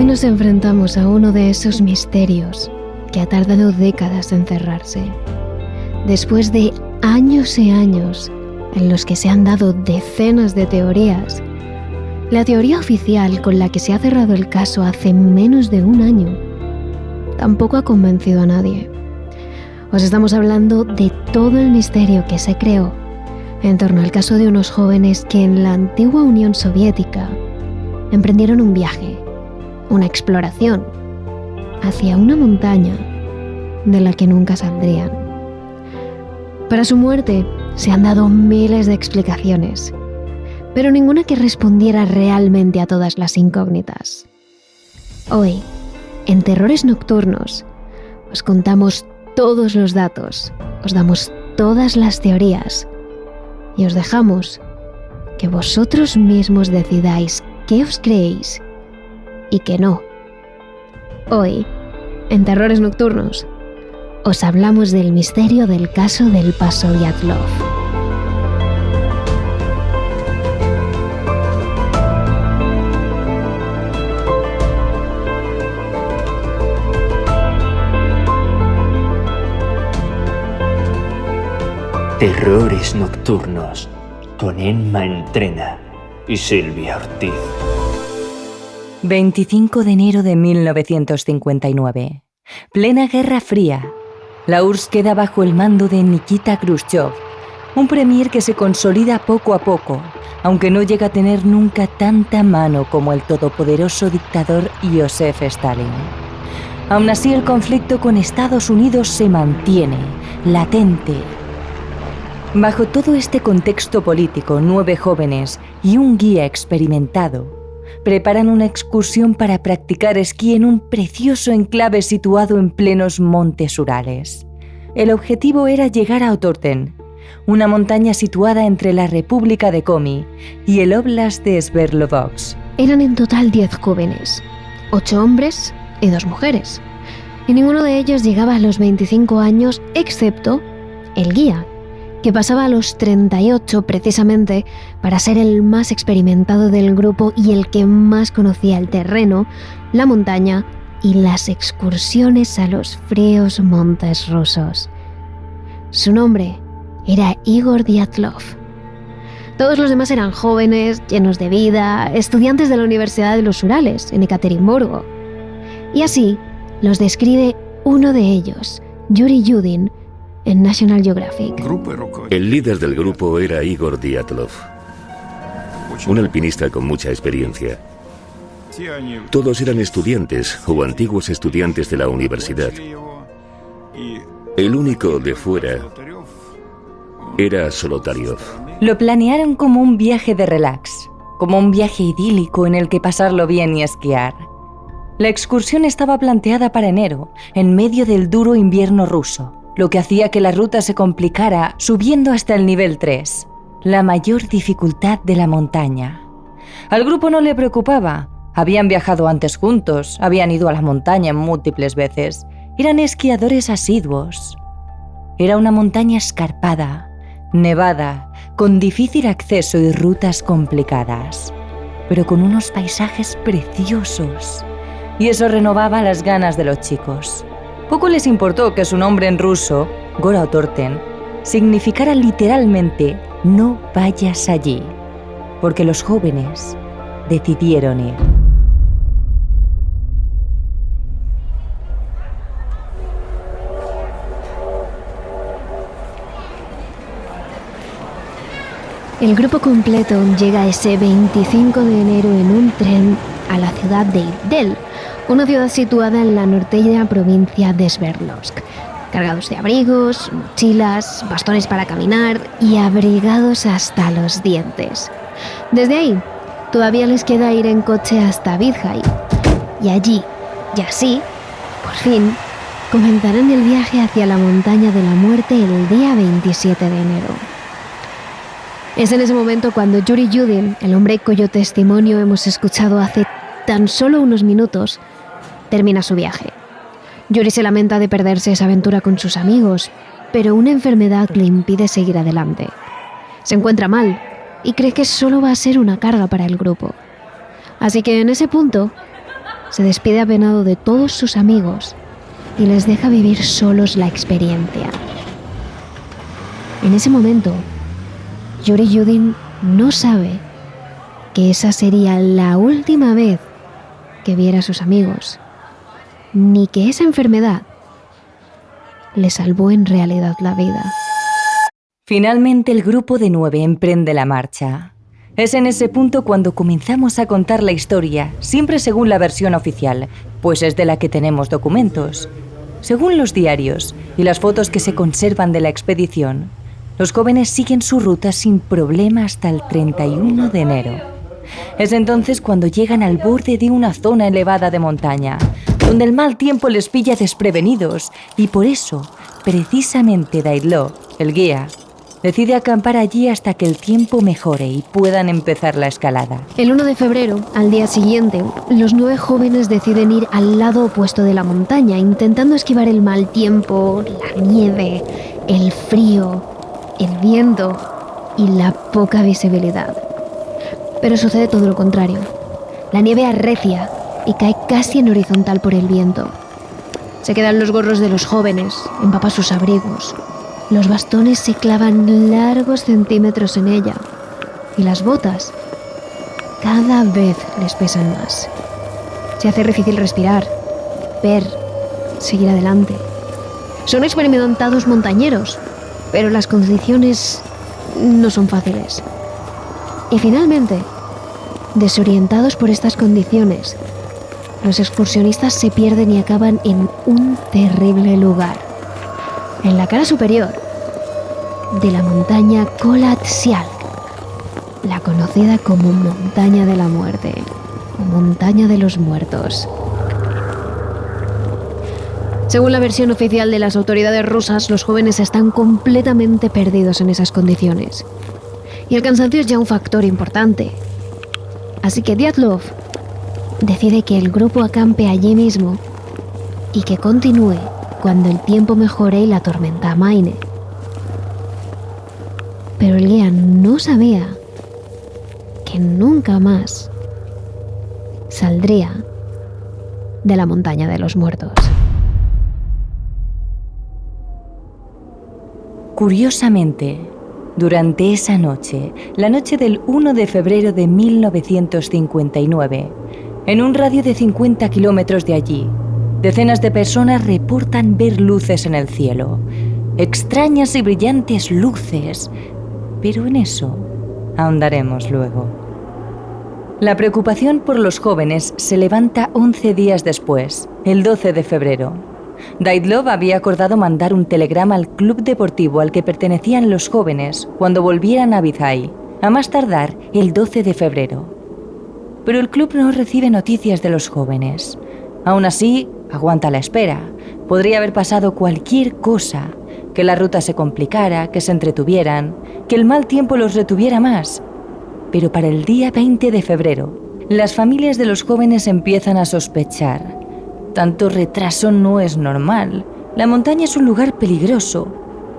nos enfrentamos a uno de esos misterios que ha tardado décadas en cerrarse. Después de años y años en los que se han dado decenas de teorías, la teoría oficial con la que se ha cerrado el caso hace menos de un año tampoco ha convencido a nadie. Os estamos hablando de todo el misterio que se creó en torno al caso de unos jóvenes que en la antigua Unión Soviética emprendieron un viaje, una exploración, hacia una montaña de la que nunca saldrían. Para su muerte se han dado miles de explicaciones, pero ninguna que respondiera realmente a todas las incógnitas. Hoy, en Terrores Nocturnos, os contamos todos los datos, os damos todas las teorías y os dejamos que vosotros mismos decidáis qué os creéis y qué no. Hoy, en Terrores Nocturnos, os hablamos del misterio del caso del Paso Dyatlov. Terrores Nocturnos con Emma Entrena y Silvia Ortiz. 25 de enero de 1959. Plena Guerra Fría. La URSS queda bajo el mando de Nikita Khrushchev, un premier que se consolida poco a poco, aunque no llega a tener nunca tanta mano como el todopoderoso dictador Joseph Stalin. Aún así, el conflicto con Estados Unidos se mantiene, latente. Bajo todo este contexto político, 9 jóvenes y un guía experimentado preparan una excursión para practicar esquí en un precioso enclave situado en plenos montes Urales. El objetivo era llegar a Otorten, una montaña situada entre la República de Komi y el Oblast de Sverdlovsk. Eran en total 10 jóvenes, 8 hombres y 2 mujeres, y ninguno de ellos llegaba a los 25 años excepto el guía, que pasaba a los 38 precisamente para ser el más experimentado del grupo y el que más conocía el terreno, la montaña y las excursiones a los fríos montes rusos. Su nombre era Igor Dyatlov. Todos los demás eran jóvenes, llenos de vida, estudiantes de la Universidad de los Urales, en Ekaterimburgo. Y así los describe uno de ellos, Yuri Yudin, en National Geographic. El líder del grupo era Igor Dyatlov, un alpinista con mucha experiencia. Todos eran estudiantes o antiguos estudiantes de la universidad. El único de fuera era Solotaryov. Lo planearon como un viaje de relax, como un viaje idílico en el que pasarlo bien y esquiar. La excursión estaba planteada para enero, en medio del duro invierno ruso, lo que hacía que la ruta se complicara subiendo hasta el nivel 3, la mayor dificultad de la montaña. Al grupo no le preocupaba. Habían viajado antes juntos, habían ido a la montaña múltiples veces. Eran esquiadores asiduos. Era una montaña escarpada, nevada, con difícil acceso y rutas complicadas, pero con unos paisajes preciosos. Y eso renovaba las ganas de los chicos. Poco les importó que su nombre en ruso, Gora Otorten, significara literalmente «no vayas allí», porque los jóvenes decidieron ir. El grupo completo llega ese 25 de enero en un tren a la ciudad de Idel, una ciudad situada en la norteña provincia de Sverdlovsk, cargados de abrigos, mochilas, bastones para caminar y abrigados hasta los dientes. Desde ahí, todavía les queda ir en coche hasta Vidhai, y allí, y así, por fin, comenzarán el viaje hacia la montaña de la muerte el día 27 de enero. Es en ese momento cuando Yuri Yudin, el hombre cuyo testimonio hemos escuchado hace tan solo unos minutos, termina su viaje. Yuri se lamenta de perderse esa aventura con sus amigos, pero una enfermedad le impide seguir adelante. Se encuentra mal y cree que solo va a ser una carga para el grupo. Así que en ese punto se despide apenado de todos sus amigos y les deja vivir solos la experiencia. En ese momento, Yuri Yudin no sabe que esa sería la última vez que viera a sus amigos, ni que esa enfermedad le salvó en realidad la vida. Finalmente el grupo de 9 emprende la marcha. Es en ese punto cuando comenzamos a contar la historia, siempre según la versión oficial, pues es de la que tenemos documentos. Según los diarios y las fotos que se conservan de la expedición, los jóvenes siguen su ruta sin problema hasta el 31 de enero. Es entonces cuando llegan al borde de una zona elevada de montaña, donde el mal tiempo les pilla desprevenidos, y por eso, precisamente Dyatlov, el guía, decide acampar allí hasta que el tiempo mejore y puedan empezar la escalada. El 1 de febrero, al día siguiente, los 9 jóvenes deciden ir al lado opuesto de la montaña, intentando esquivar el mal tiempo, la nieve, el frío, el viento y la poca visibilidad. Pero sucede todo lo contrario. La nieve arrecia y cae casi en horizontal por el viento. Se quedan los gorros de los jóvenes, empapa sus abrigos. Los bastones se clavan largos centímetros en ella y las botas cada vez les pesan más. Se hace difícil respirar, ver, seguir adelante. Son experimentados montañeros, pero las condiciones no son fáciles. Y finalmente, desorientados por estas condiciones, los excursionistas se pierden y acaban en un terrible lugar. En la cara superior de la montaña Kholat-Syakhl, la conocida como Montaña de la Muerte o Montaña de los Muertos. Según la versión oficial de las autoridades rusas, los jóvenes están completamente perdidos en esas condiciones. Y el cansancio es ya un factor importante. Así que Dyatlov decide que el grupo acampe allí mismo y que continúe cuando el tiempo mejore y la tormenta amaine. Pero el guía no sabía que nunca más saldría de la Montaña de los Muertos. Curiosamente, durante esa noche, la noche del 1 de febrero de 1959, en un radio de 50 kilómetros de allí, decenas de personas reportan ver luces en el cielo. Extrañas y brillantes luces, pero en eso ahondaremos luego. La preocupación por los jóvenes se levanta 11 días después, el 12 de febrero. Dyatlov había acordado mandar un telegrama al club deportivo al que pertenecían los jóvenes cuando volvieran a Vizhai, a más tardar el 12 de febrero. Pero el club no recibe noticias de los jóvenes. Aún así, aguanta la espera. Podría haber pasado cualquier cosa, que la ruta se complicara, que se entretuvieran, que el mal tiempo los retuviera más. Pero para el día 20 de febrero, las familias de los jóvenes empiezan a sospechar. Tanto retraso no es normal. La montaña es un lugar peligroso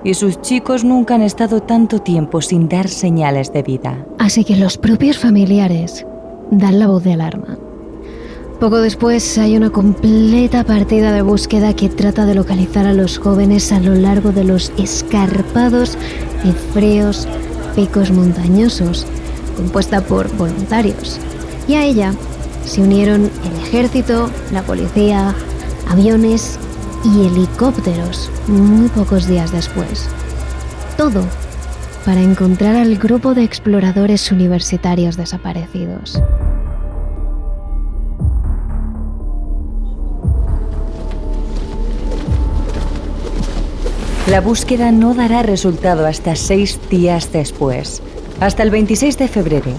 y sus chicos nunca han estado tanto tiempo sin dar señales de vida. Así que los propios familiares dan la voz de alarma. Poco después hay una completa partida de búsqueda que trata de localizar a los jóvenes a lo largo de los escarpados y fríos picos montañosos, compuesta por voluntarios. Y a ella se unieron el ejército, la policía, aviones y helicópteros muy pocos días después. Todo para encontrar al grupo de exploradores universitarios desaparecidos. La búsqueda no dará resultado hasta 6 días después, hasta el 26 de febrero.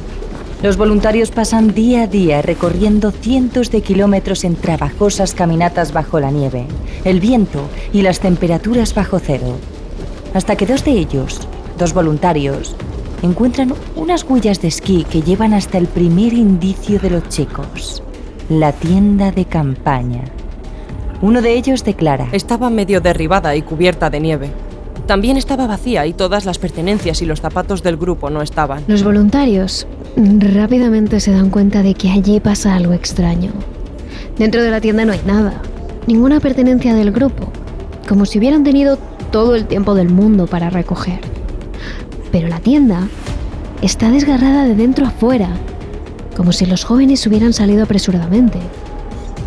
Los voluntarios pasan día a día recorriendo cientos de kilómetros en trabajosas caminatas bajo la nieve, el viento y las temperaturas bajo cero. Hasta que 2 de ellos, 2 voluntarios, encuentran unas huellas de esquí que llevan hasta el primer indicio de los chicos, la tienda de campaña. Uno de ellos declara: estaba medio derribada y cubierta de nieve. También estaba vacía y todas las pertenencias y los zapatos del grupo no estaban. Los voluntarios rápidamente se dan cuenta de que allí pasa algo extraño. Dentro de la tienda no hay nada, ninguna pertenencia del grupo, como si hubieran tenido todo el tiempo del mundo para recoger. Pero la tienda está desgarrada de dentro a fuera, como si los jóvenes hubieran salido apresuradamente,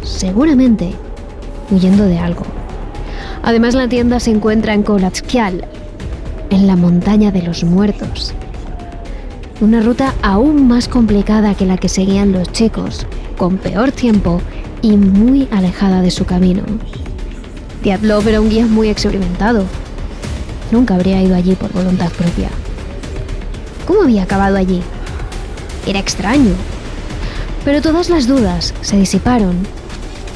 seguramente huyendo de algo. Además, la tienda se encuentra en Kolatskial, en la montaña de los muertos. Una ruta aún más complicada que la que seguían los chicos, con peor tiempo y muy alejada de su camino. Dyatlov era un guía muy experimentado. Nunca habría ido allí por voluntad propia. ¿Cómo había acabado allí? Era extraño. Pero todas las dudas se disiparon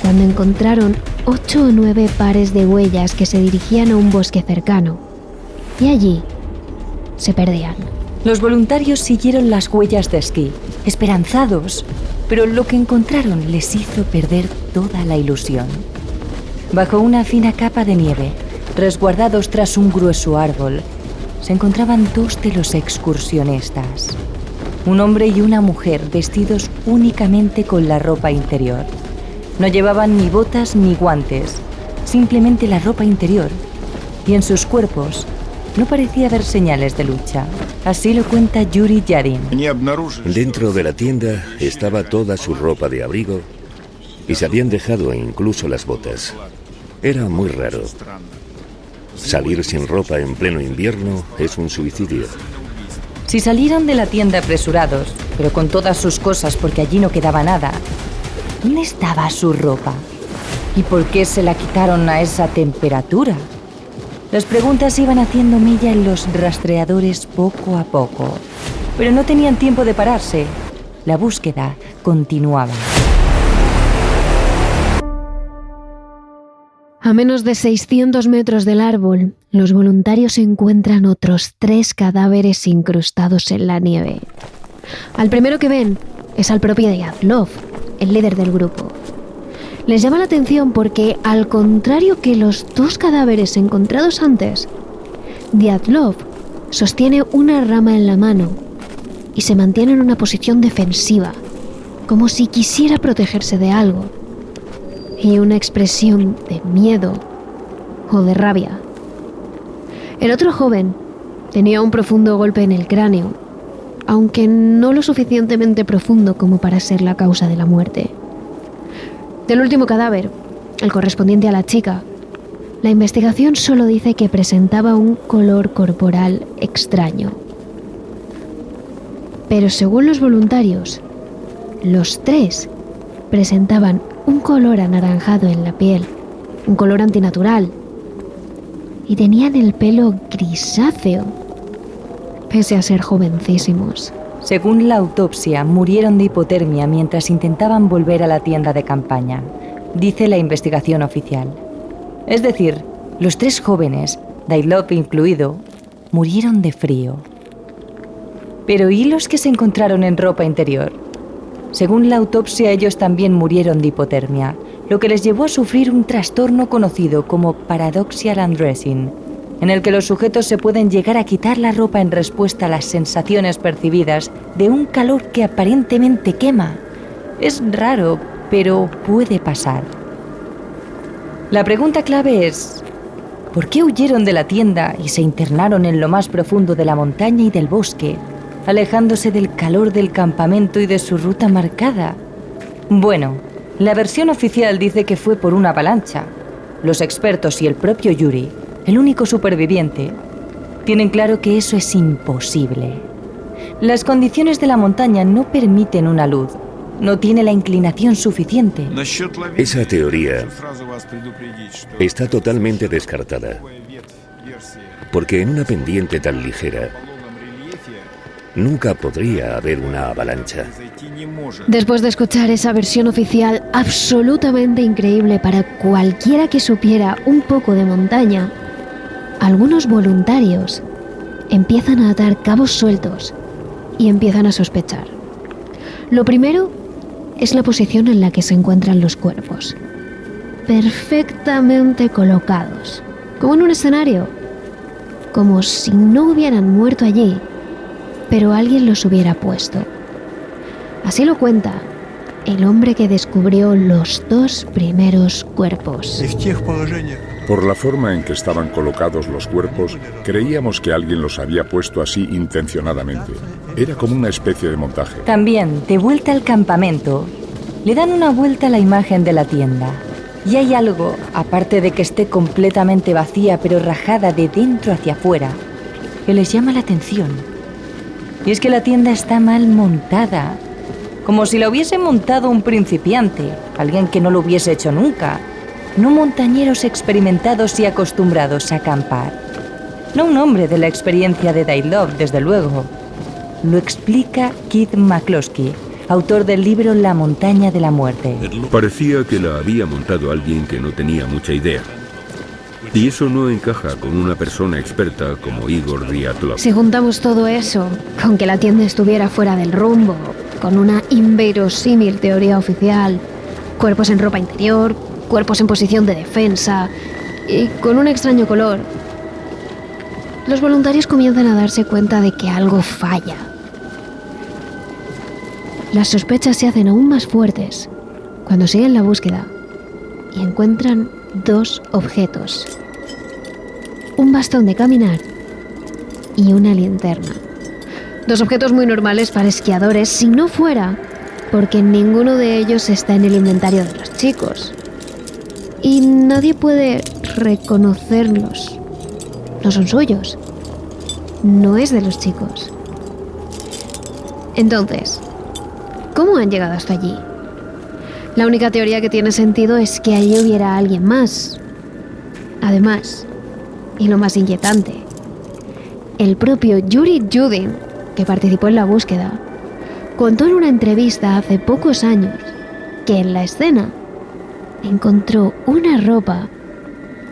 cuando encontraron 8 o 9 pares de huellas que se dirigían a un bosque cercano. Y allí se perdían. Los voluntarios siguieron las huellas de esquí, esperanzados, pero lo que encontraron les hizo perder toda la ilusión. Bajo una fina capa de nieve, resguardados tras un grueso árbol, se encontraban 2 de los excursionistas. Un hombre y una mujer vestidos únicamente con la ropa interior. No llevaban ni botas ni guantes, simplemente la ropa interior. Y en sus cuerpos no parecía haber señales de lucha. Así lo cuenta Yuri Yarin. Dentro de la tienda estaba toda su ropa de abrigo y se habían dejado incluso las botas. Era muy raro. Salir sin ropa en pleno invierno es un suicidio. Si salieron de la tienda apresurados, pero con todas sus cosas porque allí no quedaba nada, ¿dónde estaba su ropa? ¿Y por qué se la quitaron a esa temperatura? Las preguntas iban haciendo mella en los rastreadores poco a poco, pero no tenían tiempo de pararse. La búsqueda continuaba. A menos de 600 metros del árbol, los voluntarios encuentran otros 3 cadáveres incrustados en la nieve. Al primero que ven es al propio Dyatlov, el líder del grupo. Les llama la atención porque, al contrario que los 2 cadáveres encontrados antes, Dyatlov sostiene una rama en la mano y se mantiene en una posición defensiva, como si quisiera protegerse de algo, y una expresión de miedo o de rabia. El otro joven tenía un profundo golpe en el cráneo, aunque no lo suficientemente profundo como para ser la causa de la muerte. Del último cadáver, el correspondiente a la chica, la investigación solo dice que presentaba un color corporal extraño. Pero según los voluntarios, los 3 presentaban un color anaranjado en la piel, un color antinatural, y tenían el pelo grisáceo, pese a ser jovencísimos. Según la autopsia, murieron de hipotermia mientras intentaban volver a la tienda de campaña, dice la investigación oficial. Es decir, los 3 jóvenes, Dyatlov incluido, murieron de frío. Pero ¿y los que se encontraron en ropa interior? Según la autopsia, ellos también murieron de hipotermia, lo que les llevó a sufrir un trastorno conocido como paradoxial undressing, en el que los sujetos se pueden llegar a quitar la ropa en respuesta a las sensaciones percibidas de un calor que aparentemente quema. Es raro, pero puede pasar. La pregunta clave es: ¿por qué huyeron de la tienda y se internaron en lo más profundo de la montaña y del bosque, alejándose del calor del campamento y de su ruta marcada? Bueno, la versión oficial dice que fue por una avalancha. Los expertos y el propio Yuri, el único superviviente, tienen claro que eso es imposible. Las condiciones de la montaña no permiten una luz, no tiene la inclinación suficiente. Esa teoría está totalmente descartada, porque en una pendiente tan ligera nunca podría haber una avalancha. Después de escuchar esa versión oficial absolutamente increíble para cualquiera que supiera un poco de montaña, algunos voluntarios empiezan a atar cabos sueltos y empiezan a sospechar. Lo primero es la posición en la que se encuentran los cuerpos. Perfectamente colocados, como en un escenario, como si no hubieran muerto allí, pero alguien los hubiera puesto. Así lo cuenta el hombre que descubrió los 2 primeros cuerpos. Por la forma en que estaban colocados los cuerpos, creíamos que alguien los había puesto así intencionadamente. Era como una especie de montaje. También, de vuelta al campamento, le dan una vuelta a la imagen de la tienda. Y hay algo, aparte de que esté completamente vacía pero rajada de dentro hacia afuera, que les llama la atención. Y es que la tienda está mal montada, como si la hubiese montado un principiante, alguien que no lo hubiese hecho nunca, no montañeros experimentados y acostumbrados a acampar. No un hombre de la experiencia de Dailov, desde luego. Lo explica Keith McCloskey, autor del libro La montaña de la muerte. Parecía que la había montado alguien que no tenía mucha idea. Y eso no encaja con una persona experta como Igor Dyatlov. Si juntamos todo eso con que la tienda estuviera fuera del rumbo, con una inverosímil teoría oficial, cuerpos en ropa interior, cuerpos en posición de defensa y con un extraño color, los voluntarios comienzan a darse cuenta de que algo falla. Las sospechas se hacen aún más fuertes cuando siguen la búsqueda y encuentran 2 objetos: un bastón de caminar y una linterna. 2 objetos muy normales para esquiadores, si no fuera porque ninguno de ellos está en el inventario de los chicos. Y nadie puede reconocerlos. No son suyos. No es de los chicos. Entonces, ¿cómo han llegado hasta allí? La única teoría que tiene sentido es que allí hubiera alguien más. Además, y lo más inquietante, el propio Yuri Yudin, que participó en la búsqueda, contó en una entrevista hace pocos años que en la escena encontró una ropa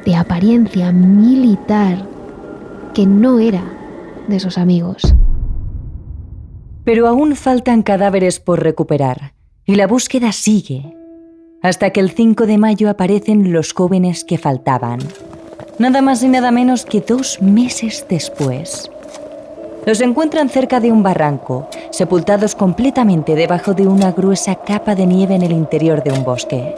de apariencia militar que no era de sus amigos. Pero aún faltan cadáveres por recuperar, y la búsqueda sigue, hasta que el 5 de mayo aparecen los jóvenes que faltaban, nada más y nada menos que 2 meses después. Los encuentran cerca de un barranco, sepultados completamente debajo de una gruesa capa de nieve en el interior de un bosque.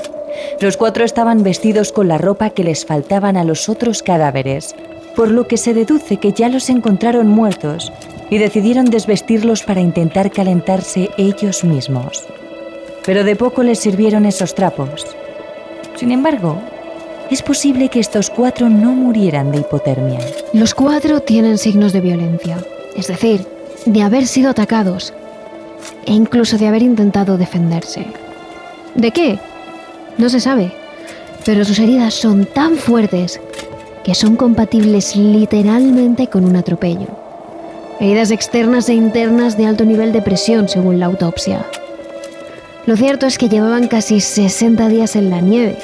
Los 4 estaban vestidos con la ropa que les faltaban a los otros cadáveres, por lo que se deduce que ya los encontraron muertos y decidieron desvestirlos para intentar calentarse ellos mismos. Pero de poco les sirvieron esos trapos. Sin embargo, es posible que estos 4 no murieran de hipotermia. Los 4 tienen signos de violencia, es decir, de haber sido atacados e incluso de haber intentado defenderse. ¿De qué? No se sabe, pero sus heridas son tan fuertes que son compatibles literalmente con un atropello. Heridas externas e internas de alto nivel de presión, según la autopsia. Lo cierto es que llevaban casi 60 días en la nieve,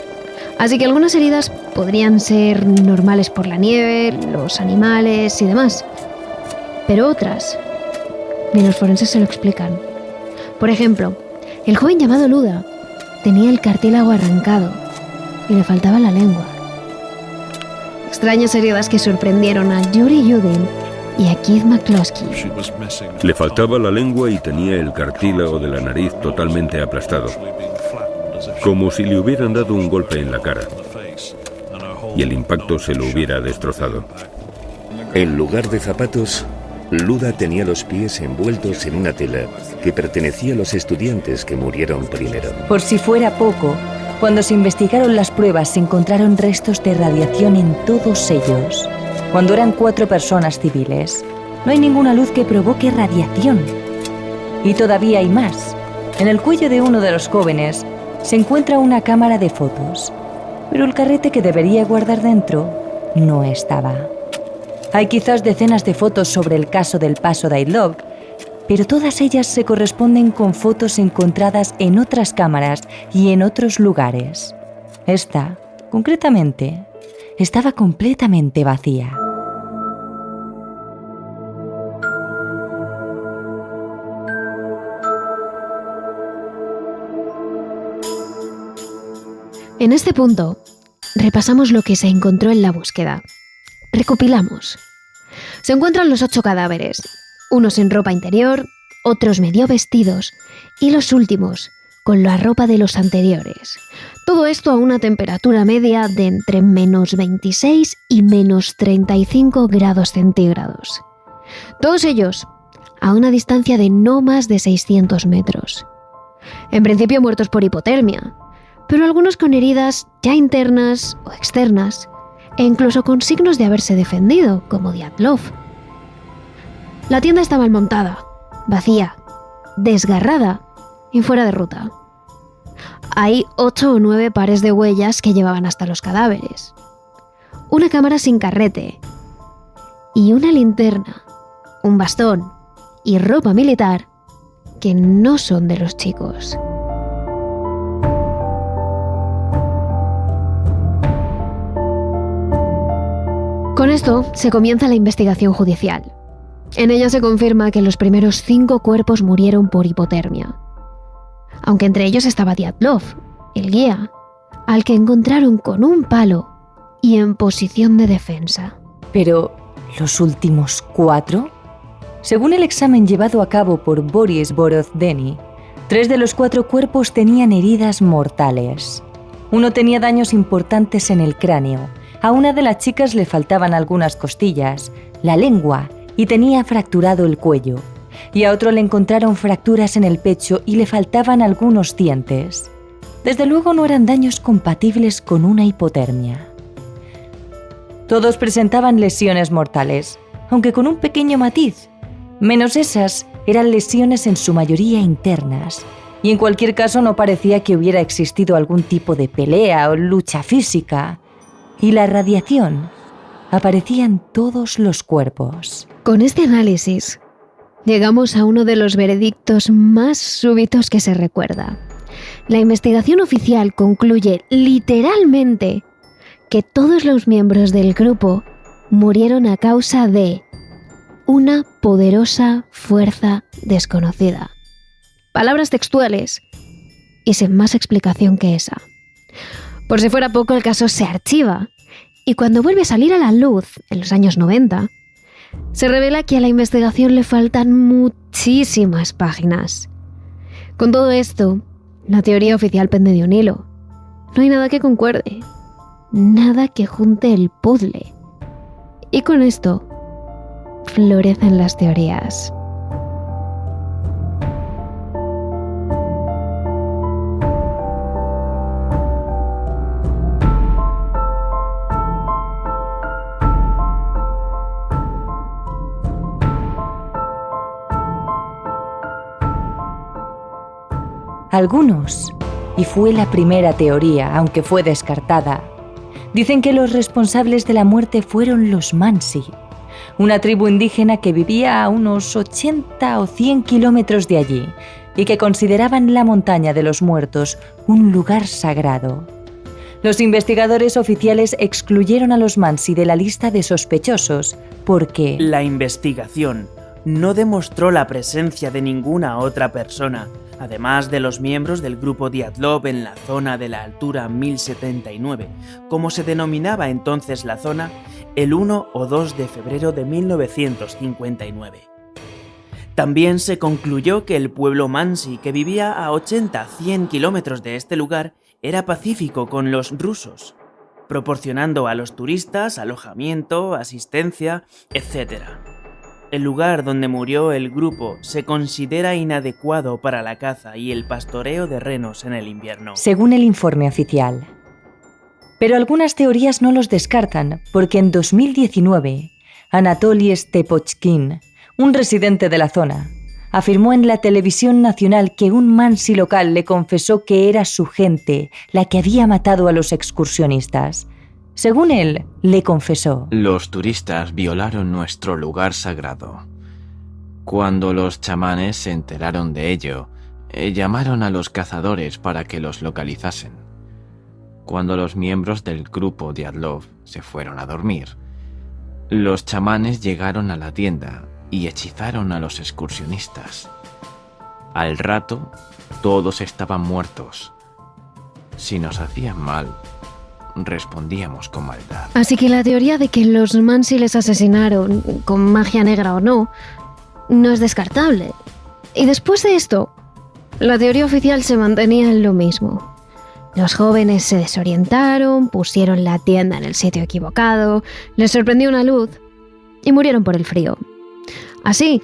así que algunas heridas podrían ser normales por la nieve, los animales y demás. Pero otras, ni los forenses se lo explican. Por ejemplo, el joven llamado Luda tenía el cartílago arrancado y le faltaba la lengua. Extrañas heridas que sorprendieron a Yuri Yudin y a Keith McCloskey. Le faltaba la lengua y tenía el cartílago de la nariz totalmente aplastado, como si le hubieran dado un golpe en la cara y el impacto se lo hubiera destrozado. En lugar de zapatos, Luda tenía los pies envueltos en una tela que pertenecía a los estudiantes que murieron primero. Por si fuera poco, cuando se investigaron las pruebas se encontraron restos de radiación en todos ellos. Cuando eran 4 personas civiles, no hay ninguna luz que provoque radiación. Y todavía hay más. En el cuello de uno de los jóvenes se encuentra una cámara de fotos, pero el carrete que debería guardar dentro no estaba. Hay quizás decenas de fotos sobre el caso del Paso Dailov, pero todas ellas se corresponden con fotos encontradas en otras cámaras y en otros lugares. Esta, concretamente, estaba completamente vacía. En este punto, repasamos lo que se encontró en la búsqueda. Recopilamos. Se encuentran los 8 cadáveres, unos en ropa interior, otros medio vestidos y los últimos con la ropa de los anteriores. Todo esto a una temperatura media de entre menos 26 y menos 35 grados centígrados. Todos ellos a una distancia de no más de 600 metros. En principio muertos por hipotermia, pero algunos con heridas ya internas o externas, e incluso con signos de haberse defendido, como Dyatlov. La tienda está mal montada, vacía, desgarrada y fuera de ruta. Hay 8 o 9 pares de huellas que llevaban hasta los cadáveres, una cámara sin carrete y una linterna, un bastón y ropa militar que no son de los chicos. Con esto se comienza la investigación judicial. En ella se confirma que los primeros 5 cuerpos murieron por hipotermia, aunque entre ellos estaba Dyatlov, el guía, al que encontraron con un palo y en posición de defensa. Pero, ¿los últimos 4? Según el examen llevado a cabo por Boris Borozdeny, 3 de los 4 cuerpos tenían heridas mortales. Uno tenía daños importantes en el cráneo, a una de las chicas le faltaban algunas costillas, la lengua y tenía fracturado el cuello, y a otro le encontraron fracturas en el pecho y le faltaban algunos dientes. Desde luego no eran daños compatibles con una hipotermia. Todos presentaban lesiones mortales, aunque con un pequeño matiz. Menos esas, eran lesiones en su mayoría internas, y en cualquier caso no parecía que hubiera existido algún tipo de pelea o lucha física. Y la radiación aparecía en todos los cuerpos. Con este análisis, llegamos a uno de los veredictos más súbitos que se recuerda. La investigación oficial concluye literalmente que todos los miembros del grupo murieron a causa de una poderosa fuerza desconocida. Palabras textuales y sin más explicación que esa. Por si fuera poco, el caso se archiva y cuando vuelve a salir a la luz, en los años 90, se revela que a la investigación le faltan muchísimas páginas. Con todo esto, la teoría oficial pende de un hilo. No hay nada que concuerde, nada que junte el puzzle. Y con esto, florecen las teorías. Algunos, y fue la primera teoría, aunque fue descartada, dicen que los responsables de la muerte fueron los Mansi, una tribu indígena que vivía a unos 80 o 100 kilómetros de allí y que consideraban la montaña de los muertos un lugar sagrado. Los investigadores oficiales excluyeron a los Mansi de la lista de sospechosos porque la investigación no demostró la presencia de ninguna otra persona, además de los miembros del grupo Dyatlov en la zona de la altura 1079, como se denominaba entonces la zona, el 1 o 2 de febrero de 1959. También se concluyó que el pueblo Mansi, que vivía a 80-100 kilómetros de este lugar, era pacífico con los rusos, proporcionando a los turistas alojamiento, asistencia, etc. El lugar donde murió el grupo se considera inadecuado para la caza y el pastoreo de renos en el invierno. Según el informe oficial. Pero algunas teorías no los descartan, porque en 2019, Anatoly Stepochkin, un residente de la zona, afirmó en la televisión nacional que un Mansi local le confesó que era su gente la que había matado a los excursionistas. Según él, le confesó: los turistas violaron nuestro lugar sagrado. Cuando los chamanes se enteraron de ello, llamaron a los cazadores para que los localizasen. Cuando los miembros del grupo Dyatlov se fueron a dormir, los chamanes llegaron a la tienda y hechizaron a los excursionistas. Al rato, todos estaban muertos. Si nos hacían mal, respondíamos con maldad. Así que la teoría de que los Mansi les asesinaron, con magia negra o no, no es descartable. Y después de esto, La teoría oficial se mantenía en lo mismo. Los jóvenes se desorientaron, pusieron la tienda en el sitio equivocado, les sorprendió una luz y murieron por el frío. Así,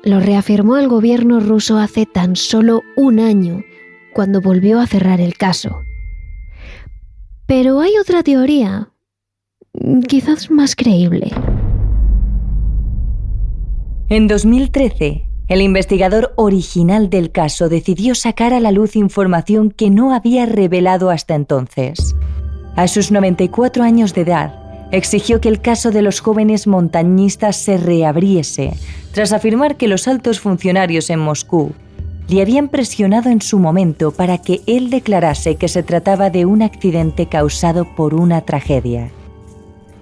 lo reafirmó el gobierno ruso hace tan solo un año, cuando volvió a cerrar el caso. Pero hay otra teoría, quizás más creíble. En 2013, el investigador original del caso decidió sacar a la luz información que no había revelado hasta entonces. A sus 94 años de edad, exigió que el caso de los jóvenes montañistas se reabriese, tras afirmar que los altos funcionarios en Moscú le habían presionado en su momento para que él declarase que se trataba de un accidente causado por una tragedia.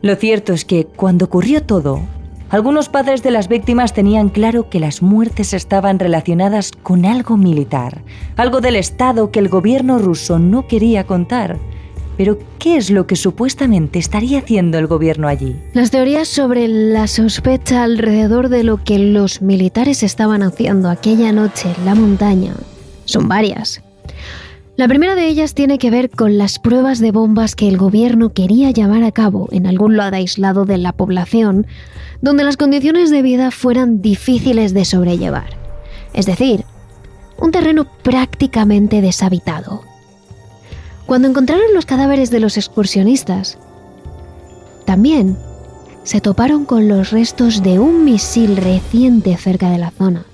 Lo cierto es que, cuando ocurrió todo, algunos padres de las víctimas tenían claro que las muertes estaban relacionadas con algo militar, algo del Estado que el gobierno ruso no quería contar. Pero, ¿qué es lo que supuestamente estaría haciendo el gobierno allí? Las teorías sobre la sospecha alrededor de lo que los militares estaban haciendo aquella noche en la montaña son varias. La primera de ellas tiene que ver con las pruebas de bombas que el gobierno quería llevar a cabo en algún lado aislado de la población, donde las condiciones de vida fueran difíciles de sobrellevar. Es decir, un terreno prácticamente deshabitado. Cuando encontraron los cadáveres de los excursionistas, también se toparon con los restos de un misil reciente cerca de la zona.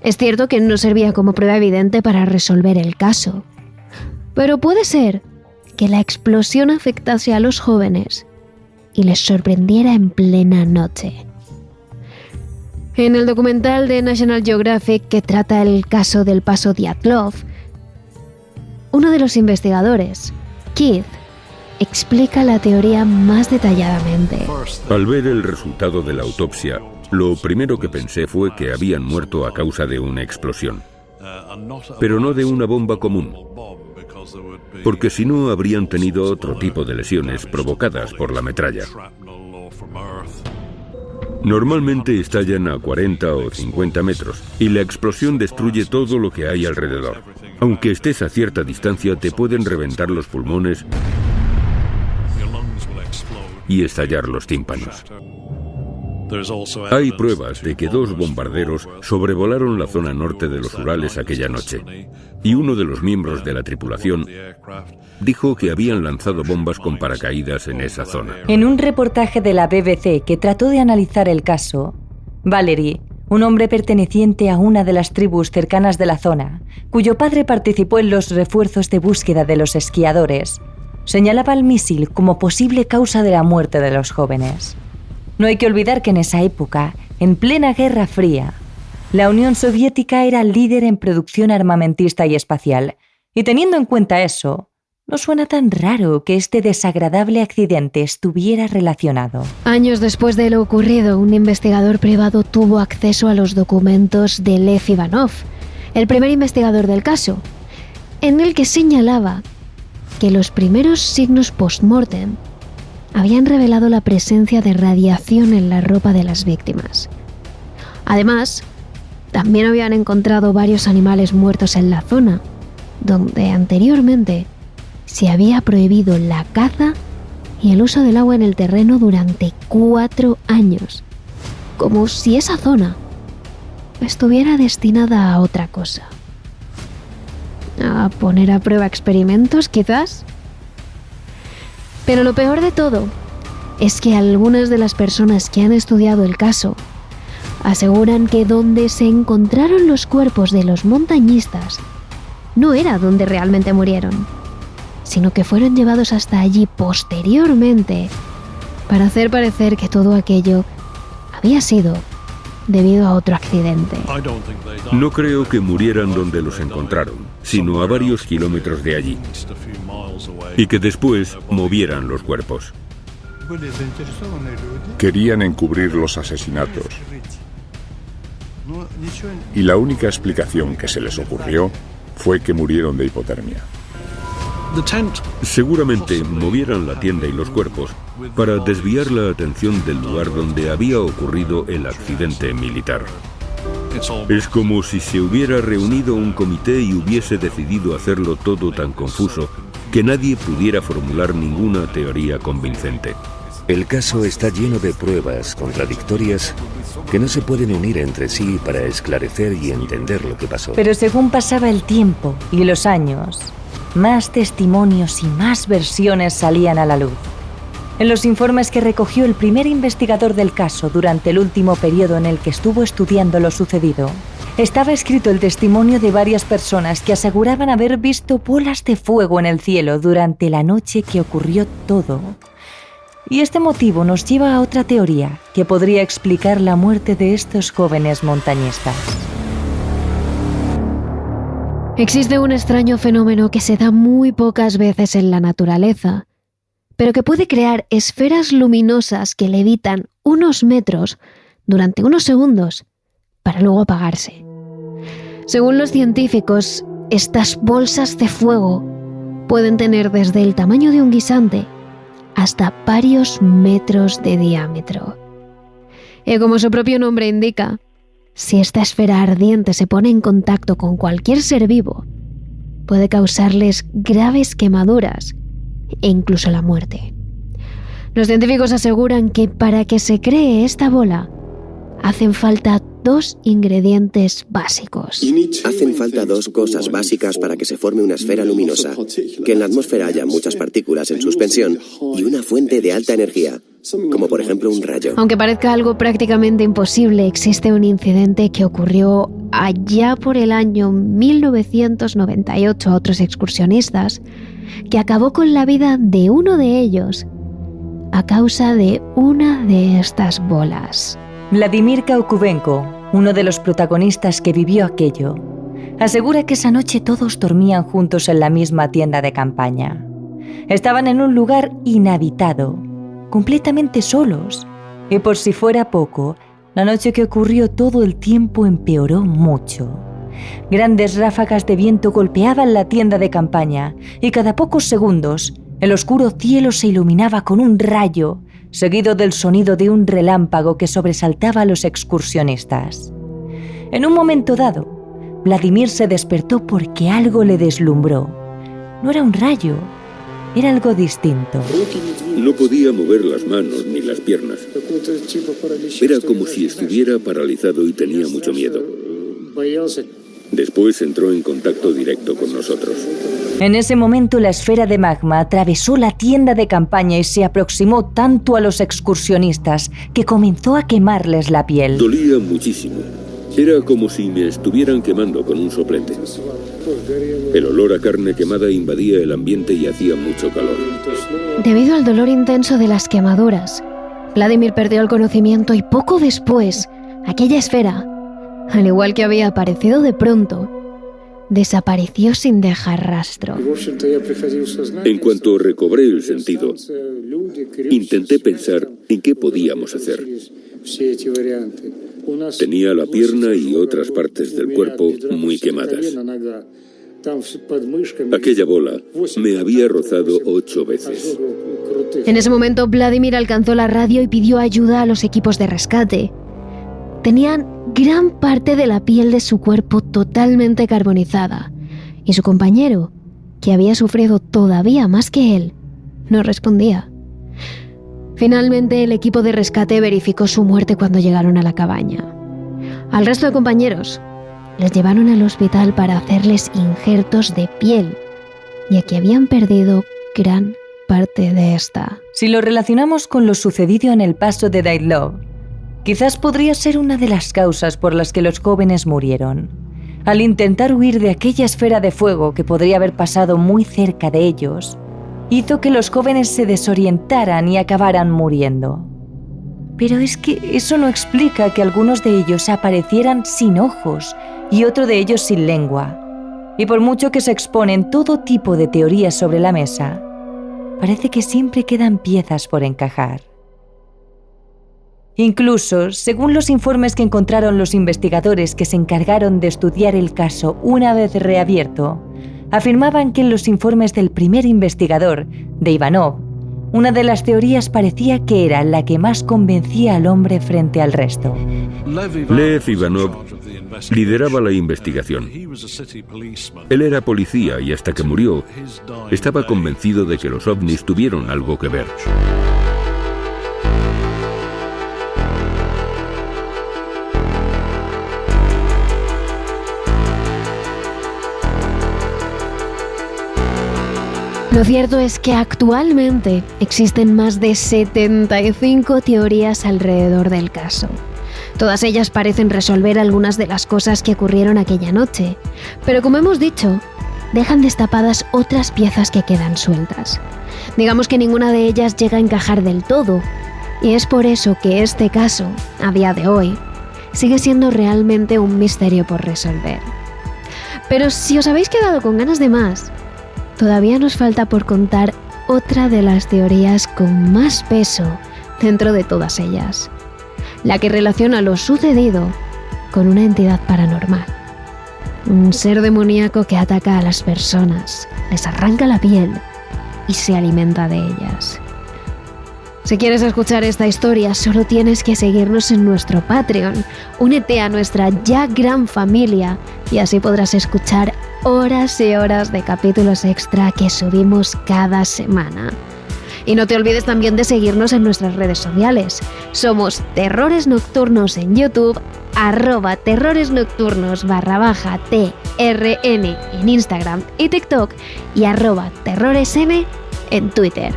Es cierto que no servía como prueba evidente para resolver el caso, pero puede ser que la explosión afectase a los jóvenes y les sorprendiera en plena noche. En el documental de National Geographic que trata el caso del paso Dyatlov, uno de los investigadores, Keith, explica la teoría más detalladamente. Al ver el resultado de la autopsia, lo primero que pensé fue que habían muerto a causa de una explosión, pero no de una bomba común, porque si no habrían tenido otro tipo de lesiones provocadas por la metralla. Normalmente estallan a 40 o 50 metros y la explosión destruye todo lo que hay alrededor. Aunque estés a cierta distancia, te pueden reventar los pulmones y estallar los tímpanos. Hay pruebas de que 2 bombarderos sobrevolaron la zona norte de los Urales aquella noche, y uno de los miembros de la tripulación dijo que habían lanzado bombas con paracaídas en esa zona. En un reportaje de la BBC que trató de analizar el caso, Valery, un hombre perteneciente a una de las tribus cercanas de la zona, cuyo padre participó en los refuerzos de búsqueda de los esquiadores, señalaba el misil como posible causa de la muerte de los jóvenes. No hay que olvidar que en esa época, en plena Guerra Fría, la Unión Soviética era líder en producción armamentista y espacial, y teniendo en cuenta eso, no suena tan raro que este desagradable accidente estuviera relacionado. Años después de lo ocurrido, un investigador privado tuvo acceso a los documentos de Lev Ivanov, el primer investigador del caso, en el que señalaba que los primeros signos post-mortem habían revelado la presencia de radiación en la ropa de las víctimas. Además, también habían encontrado varios animales muertos en la zona, donde anteriormente se había prohibido la caza y el uso del agua en el terreno durante 4 años, como si esa zona estuviera destinada a otra cosa. ¿A poner a prueba experimentos, quizás? Pero lo peor de todo es que algunas de las personas que han estudiado el caso aseguran que donde se encontraron los cuerpos de los montañistas no era donde realmente murieron, sino que fueron llevados hasta allí posteriormente para hacer parecer que todo aquello había sido debido a otro accidente. No creo que murieran donde los encontraron, sino a varios kilómetros de allí, y que después movieran los cuerpos. Querían encubrir los asesinatos. Y la única explicación que se les ocurrió fue que murieron de hipotermia. Seguramente movieran la tienda y los cuerpos para desviar la atención del lugar donde había ocurrido el accidente militar. Es como si se hubiera reunido un comité y hubiese decidido hacerlo todo tan confuso que nadie pudiera formular ninguna teoría convincente. El caso está lleno de pruebas contradictorias que no se pueden unir entre sí para esclarecer y entender lo que pasó. Pero según pasaba el tiempo y los años, más testimonios y más versiones salían a la luz. En los informes que recogió el primer investigador del caso durante el último periodo en el que estuvo estudiando lo sucedido, estaba escrito el testimonio de varias personas que aseguraban haber visto bolas de fuego en el cielo durante la noche que ocurrió todo. Y este motivo nos lleva a otra teoría que podría explicar la muerte de estos jóvenes montañistas. Existe un extraño fenómeno que se da muy pocas veces en la naturaleza, pero que puede crear esferas luminosas que levitan unos metros durante unos segundos para luego apagarse. Según los científicos, estas bolsas de fuego pueden tener desde el tamaño de un guisante hasta varios metros de diámetro. Y como su propio nombre indica, si esta esfera ardiente se pone en contacto con cualquier ser vivo, puede causarles graves quemaduras e incluso la muerte. Los científicos aseguran que para que se cree esta bola, hacen falta dos ingredientes básicos. Hacen falta dos cosas básicas para que se forme una esfera luminosa: que en la atmósfera haya muchas partículas en suspensión y una fuente de alta energía, como por ejemplo un rayo. Aunque parezca algo prácticamente imposible, existe un incidente que ocurrió allá por el año 1998 a otros excursionistas, que acabó con la vida de uno de ellos a causa de una de estas bolas. Vladimir Kaukubenko, uno de los protagonistas que vivió aquello, asegura que esa noche todos dormían juntos en la misma tienda de campaña. Estaban en un lugar inhabitado, completamente solos, y por si fuera poco, la noche que ocurrió todo el tiempo empeoró mucho. Grandes ráfagas de viento golpeaban la tienda de campaña y cada pocos segundos el oscuro cielo se iluminaba con un rayo, seguido del sonido de un relámpago que sobresaltaba a los excursionistas. En un momento dado, Vladimir se despertó porque algo le deslumbró. No era un rayo, era algo distinto. No podía mover las manos ni las piernas. Era como si estuviera paralizado y tenía mucho miedo. Después entró en contacto directo con nosotros. En ese momento la esfera de magma atravesó la tienda de campaña y se aproximó tanto a los excursionistas que comenzó a quemarles la piel. Dolía muchísimo. Era como si me estuvieran quemando con un soplete. El olor a carne quemada invadía el ambiente y hacía mucho calor. Debido al dolor intenso de las quemaduras, Vladimir perdió el conocimiento y poco después, aquella esfera, al igual que había aparecido de pronto, desapareció sin dejar rastro. En cuanto recobré el sentido, intenté pensar en qué podíamos hacer. Tenía la pierna y otras partes del cuerpo muy quemadas. Aquella bola me había rozado 8 veces. En ese momento, Vladimir alcanzó la radio y pidió ayuda a los equipos de rescate. Tenían gran parte de la piel de su cuerpo totalmente carbonizada, y su compañero, que había sufrido todavía más que él, no respondía. Finalmente, el equipo de rescate verificó su muerte cuando llegaron a la cabaña. Al resto de compañeros les llevaron al hospital para hacerles injertos de piel, ya que habían perdido gran parte de esta. Si lo relacionamos con lo sucedido en el paso de Dyatlov, quizás podría ser una de las causas por las que los jóvenes murieron. Al intentar huir de aquella esfera de fuego que podría haber pasado muy cerca de ellos, hizo que los jóvenes se desorientaran y acabaran muriendo. Pero es que eso no explica que algunos de ellos aparecieran sin ojos y otro de ellos sin lengua. Y por mucho que se exponen todo tipo de teorías sobre la mesa, parece que siempre quedan piezas por encajar. Incluso, según los informes que encontraron los investigadores que se encargaron de estudiar el caso una vez reabierto, afirmaban que en los informes del primer investigador, de Ivanov, una de las teorías parecía que era la que más convencía al hombre frente al resto. Lev Ivanov Lideraba la investigación. Él era policía y hasta que murió, estaba convencido de que los ovnis tuvieron algo que ver. Lo cierto es que actualmente existen más de 75 teorías alrededor del caso. Todas ellas parecen resolver algunas de las cosas que ocurrieron aquella noche, pero como hemos dicho, dejan destapadas otras piezas que quedan sueltas. Digamos que ninguna de ellas llega a encajar del todo, y es por eso que este caso, a día de hoy, sigue siendo realmente un misterio por resolver. Pero si os habéis quedado con ganas de más, todavía nos falta por contar otra de las teorías con más peso dentro de todas ellas, la que relaciona lo sucedido con una entidad paranormal. Un ser demoníaco que ataca a las personas, les arranca la piel y se alimenta de ellas. Si quieres escuchar esta historia, solo tienes que seguirnos en nuestro Patreon. Únete a nuestra ya gran familia y así podrás escuchar horas y horas de capítulos extra que subimos cada semana. Y no te olvides también de seguirnos en nuestras redes sociales. Somos Terrores Nocturnos en YouTube, @terroresnocturnos_TRN en Instagram y TikTok y @terroresm en Twitter.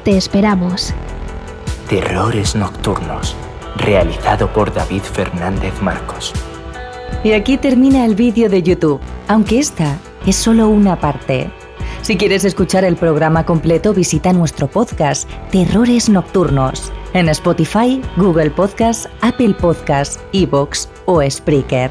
Te esperamos. Terrores Nocturnos, realizado por David Fernández Marcos. Y aquí termina el vídeo de YouTube, aunque esta es solo una parte. Si quieres escuchar el programa completo, visita nuestro podcast Terrores Nocturnos en Spotify, Google Podcasts, Apple Podcasts, iVoox o Spreaker.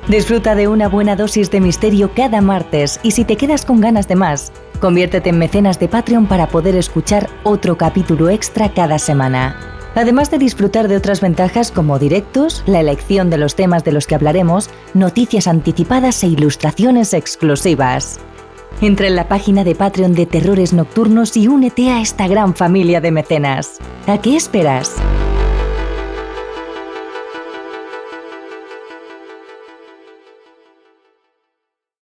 Disfruta de una buena dosis de misterio cada martes y si te quedas con ganas de más, conviértete en mecenas de Patreon para poder escuchar otro capítulo extra cada semana. Además de disfrutar de otras ventajas como directos, la elección de los temas de los que hablaremos, noticias anticipadas e ilustraciones exclusivas. Entra en la página de Patreon de Terrores Nocturnos y únete a esta gran familia de mecenas. ¿A qué esperas?